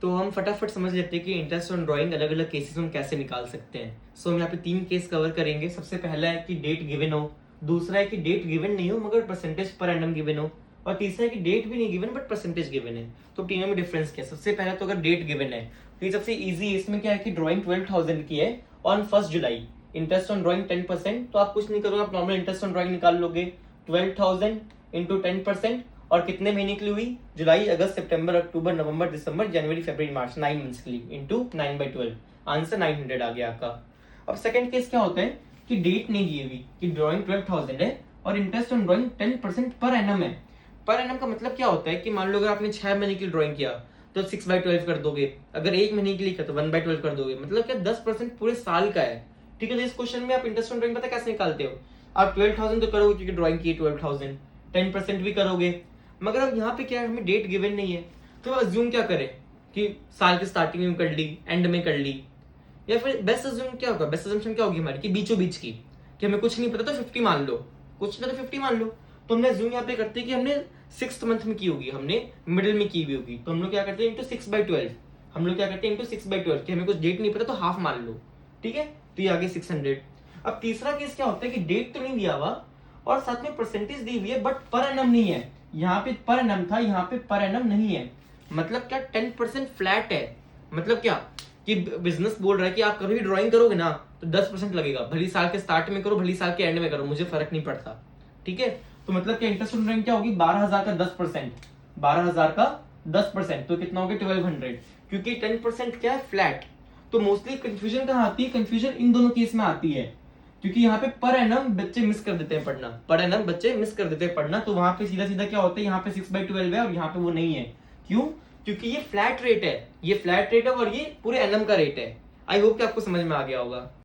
तो हम फटाफट समझ लेते हैं कि इंटरेस्ट ऑन ड्राइंग अलग अलग केसेस में कैसे निकाल सकते हैं। सो हम यहाँ पे 3 केस कवर करेंगे। सबसे पहला है कि डेट गिवन हो, दूसरा है कि डेट गिवन नहीं हो मगर परसेंटेज पर एनम गिवन हो, और तीसरा है कि डेट भी नहीं गिवन बट परसेंटेज गिवन है। तो तीनों में डिफरेंस क्या है? सबसे पहला तो अगर डेट गिवन है तो ये सबसे इजी है। इसमें क्या है कि ड्राइंग 12,000 की है on 1 July, interest on drawing 10%। तो आप कुछ नहीं करोगे, आप नॉर्मल इंटरेस्ट ऑन ड्राइंग निकाल लोगे 12,000 इंटू 10%, और कितने महीने के लिए हुई? जुलाई, अगस्त, सितंबर, अक्टूबर, नवंबर, दिसंबर, जनवरी, फरवरी, मार्च, 9 मंथ्स के लिए इंटू 9/12, आंसर 900 आ गया आपका। अब सेकंड केस क्या होता है कि डेट नहीं दी हुई, कि ड्राइंग 12,000 है और interest on drawing 10% per annum है। पर एनम का मतलब क्या होता है कि मान लो अगर आपने 6 महीने की ड्राइंग किया तो 6/12 कर दोगे, अगर 1 महीने के लिए किया तो 1/12 कर दोगे, मतलब क्या 10% पूरे साल का है। ठीक है, तो इस क्वेश्चन में आप इंटरेस्ट ऑन ड्राइंग पता कैसे निकालते हो? आप 12,000 तो करोगे क्योंकि ड्राइंग की 12,000, 10% भी करोगे, मगर अब यहाँ पे क्या है, हमें डेट गिवन नहीं है, तो अज्यूम क्या करें कि साल के स्टार्टिंग में कर ली, एंड में कर ली, या फिर बेस्ट अज्यूम क्या होगा? बेस्ट अज्यूम क्या होगी हमारी कि बीचों बीच की, कि हमें कुछ नहीं पता तो 50 मान लो, कुछ नहीं तो 50 मान लो। तो हमने अज्यूम यहाँ पे करते हैं कि हमने 6th मंथ में की होगी, हमने मिडिल में की हुई होगी, तो हम लोग क्या करते हैं इंटू 6/12, हम लोग क्या करते हैं इंटू 6/12, कि हमें कुछ डेट नहीं पता तो हाफ मान लो। ठीक है, तो ये आ गया 600। अब तीसरा केस क्या होता है कि डेट तो नहीं दिया हुआ और साथ में परसेंटेज दी हुई है बट पर एनम नहीं है। यहाँ पे पर एनम था, यहाँ पे पर एनम नहीं है। मतलब क्या? 10% फ्लैट है। मतलब क्या कि बिजनेस बोल रहा है कि आप कभी भी ड्राइंग करोगे ना तो 10% लगेगा, भली साल के स्टार्ट में करो, भली साल के एंड में करो, मुझे फर्क नहीं पड़ता। ठीक है, तो मतलब क्या इंटरेस्ट ऑन ड्राइंग क्या होगी? 12,000 का 10%, 12,000 का 10%, तो कितना हो गया? 1200, क्योंकि 10% क्या है? फ्लैट। तो मोस्टली कंफ्यूजन कहाँ आती है? कंफ्यूजन इन दोनों केस में आती है, क्योंकि यहाँ पे पर एनम बच्चे मिस कर देते हैं पढ़ना, पर एनम बच्चे मिस कर देते हैं पढ़ना, तो वहां पे सीधा सीधा क्या होता है, यहाँ पे 6/12 है और यहाँ पे वो नहीं है। क्यों? क्योंकि ये फ्लैट रेट है, ये फ्लैट रेट है और ये पूरे एनम का रेट है। आई होप कि आपको समझ में आ गया होगा।